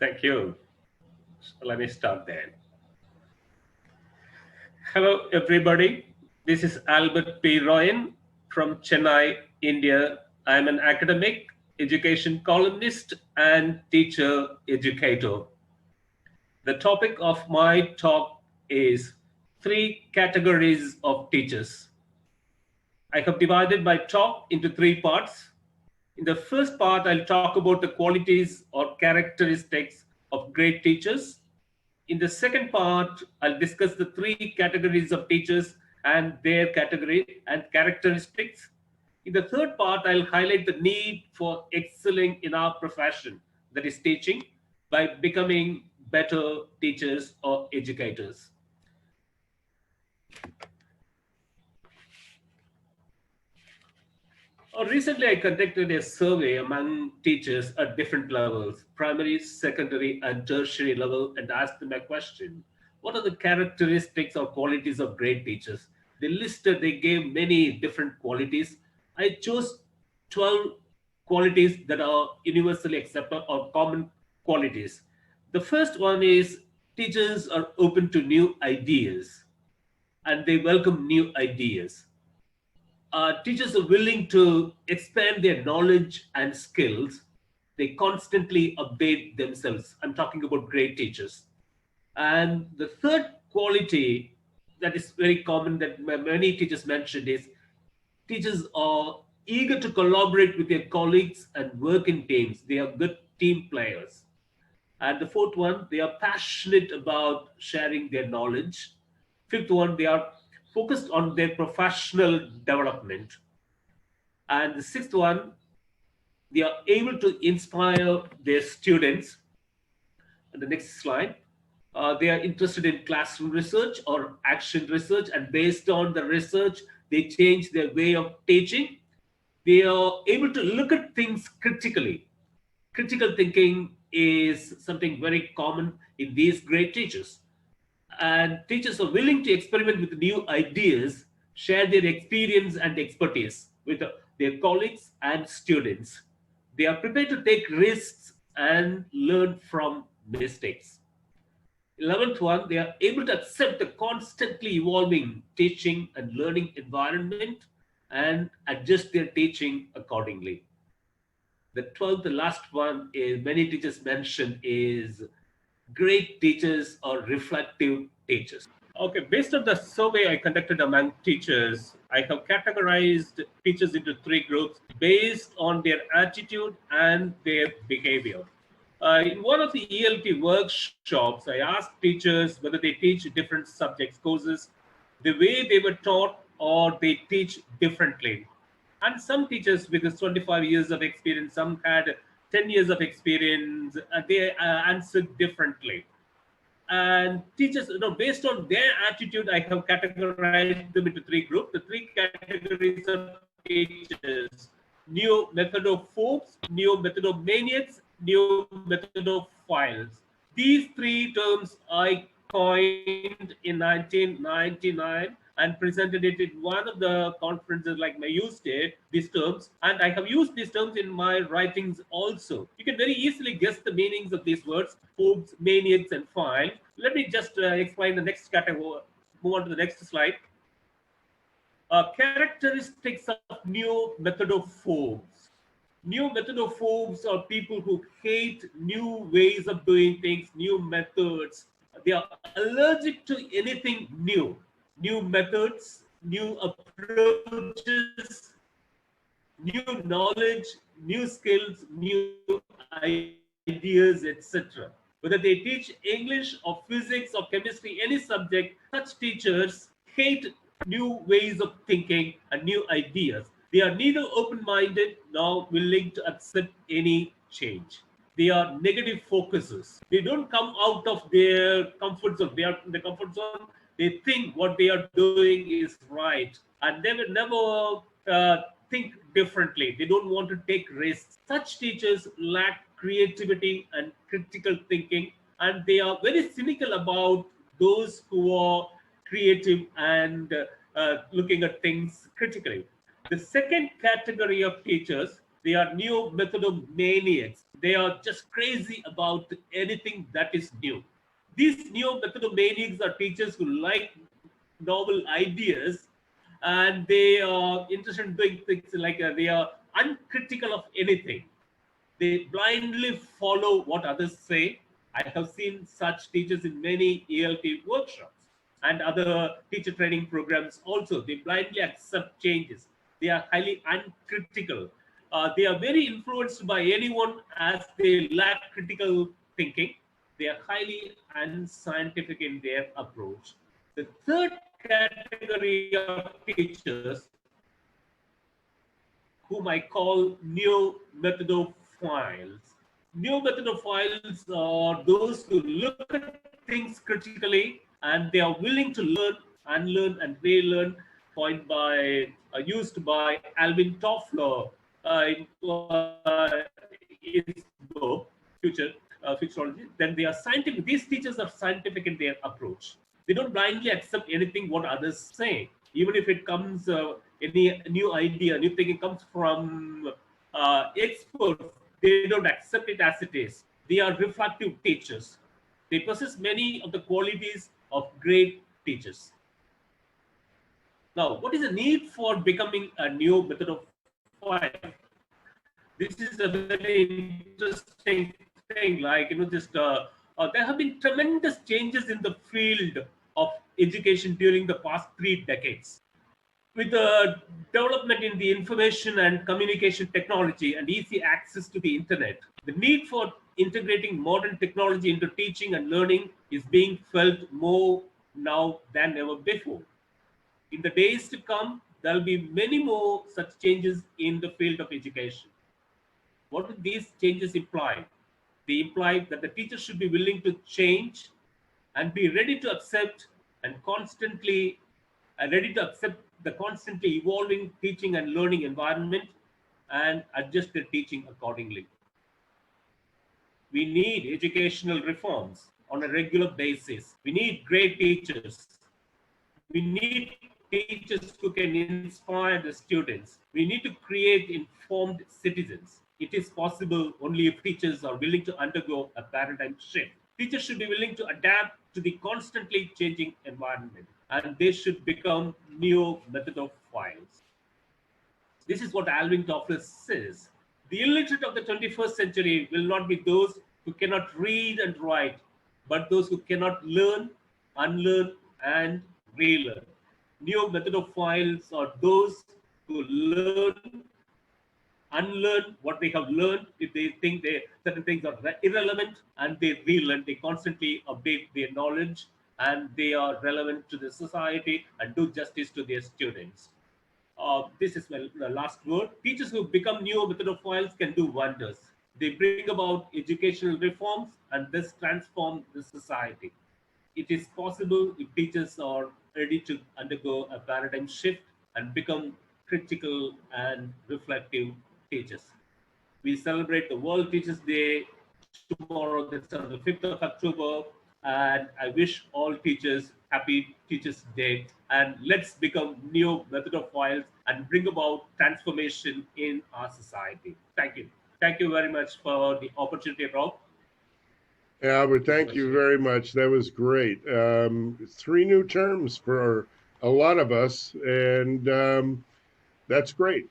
Thank you. Let me start then. Hello, everybody. This is Albert P. Royan from Chennai, India. I'm an academic, education columnist, and teacher educator. The topic of my talk is three categories of teachers. I have divided my talk into three parts. In the first part, I'll talk about the qualities or characteristics of great teachers. In the second part, I'll discuss the three categories of teachers and their category and characteristics. In the third part, I'll highlight the need for excelling in our profession, that is teaching, by becoming better teachers or educators. Recently, I conducted a survey among teachers at different levels, primary, secondary, and tertiary level, and asked them a question. What are the characteristics or qualities of great teachers? They gave many different qualities. I chose 12 qualities that are universally accepted or common qualities. The first one is teachers are open to new ideas and they welcome new ideas. Teachers are willing to expand their knowledge and skills. They constantly update themselves. I'm talking about great teachers. And the third quality that is very common that many teachers mentioned is teachers are eager to collaborate with their colleagues and work in teams. They are good team players. And the fourth one, they are passionate about sharing their knowledge. Fifth one, they are focused on their professional development. And the sixth one, they are able to inspire their students. And the next slide, they are interested in classroom research or action research, and based on the research, they change their way of teaching. They are able to look at things critically. Critical thinking is something very common in these great teachers. And teachers are willing to experiment with new ideas, share their experience and expertise with their colleagues and students. They are prepared to take risks and learn from mistakes. 11th one, they are able to accept the constantly evolving teaching and learning environment and adjust their teaching accordingly. The 12th, the last one is many teachers mentioned is great teachers or reflective teachers. Okay, based on the survey I conducted among teachers, I have categorized teachers into three groups based on their attitude and their behavior. In one of the ELT workshops, I asked teachers whether they teach different subjects, courses, the way they were taught, or they teach differently. And some teachers with this 25 years of experience, some had 10 years of experience, they answered differently. And teachers, based on their attitude, I have categorized them into three groups. The three categories of teachers: neo-methodophobes, neo-methodomaniacs, neo-methodophiles. These three terms I coined in 1999 and presented it in one of the conferences like my used it, these terms, and I have used these terms in my writings also. You can very easily guess the meanings of these words: phobes, maniacs, and files. Let me just explain the next category. Move on to the next slide. Characteristics of new methodophobes. New methodophobes are people who hate new ways of doing things, new methods. They are allergic to anything new, new methods, new approaches, new knowledge, new skills, new ideas, etc. Whether they teach English or physics or chemistry, any subject, such teachers hate new ways of thinking and new ideas. They are neither open minded nor willing to accept any change. They are negative focuses. They don't come out of their comfort zone. They are in the comfort zone. They think what they are doing is right, and they will never think differently. They don't want to take risks. Such teachers lack creativity and critical thinking, and they are very cynical about those who are creative and looking at things critically. The second category of teachers, they are neo-methodomaniacs. They are just crazy about anything that is new. These neo-methodomaniacs are teachers who like novel ideas, and they are interested in doing things like they are uncritical of anything. They blindly follow what others say. I have seen such teachers in many ELT workshops and other teacher training programs also. They blindly accept changes. They are highly uncritical. They are very influenced by anyone as they lack critical thinking. They are highly unscientific in their approach. The third category of teachers, whom I call neo-methodophiles. Neo-methodophiles are those who look at things critically and they are willing to learn, unlearn, and relearn. Point by used by Alvin Toffler in his book Futurology. Then they are scientific. These teachers are scientific in their approach. They don't blindly accept anything what others say, even if it comes any new idea, new thinking comes from experts. They don't accept it as it is. They are reflective teachers. They possess many of the qualities of great teachers. Now, what is the need for becoming a new methodophile? This is a very interesting thing. Like, there have been tremendous changes in the field of education during the past 3 decades. With the development in the information and communication technology and easy access to the internet, the need for integrating modern technology into teaching and learning is being felt more now than ever before. In the days to come, there will be many more such changes in the field of education. What do these changes imply? They imply that the teacher should be willing to change and be ready to accept and constantly ready to accept the constantly evolving teaching and learning environment and adjust their teaching accordingly. We need educational reforms on a regular basis. We need great teachers. We need teachers who can inspire the students. We need to create informed citizens. It is possible only if teachers are willing to undergo a paradigm shift. Teachers should be willing to adapt to the constantly changing environment, and they should become neo methodophiles. This is what Alvin Toffler says. The illiterate of the 21st century will not be those who cannot read and write, but those who cannot learn, unlearn, and relearn. Neo methodophiles are those who learn, unlearn what they have learned if they think certain things are irrelevant, and they relearn. They constantly update their knowledge and they are relevant to the society and do justice to their students. This is my the last word. Teachers who become neo methodophiles can do wonders. They bring about educational reforms and thus transform the society. It is possible if teachers are ready to undergo a paradigm shift and become critical and reflective teachers. We celebrate the World Teachers Day tomorrow, that's on the 5th of October. And I wish all teachers happy Teachers Day. And let's become neo methodophiles and bring about transformation in our society. Thank you. Thank you very much for the opportunity, Rob. Albert, This is thank my you share. very much. That was great. Three new terms for a lot of us, and that's great.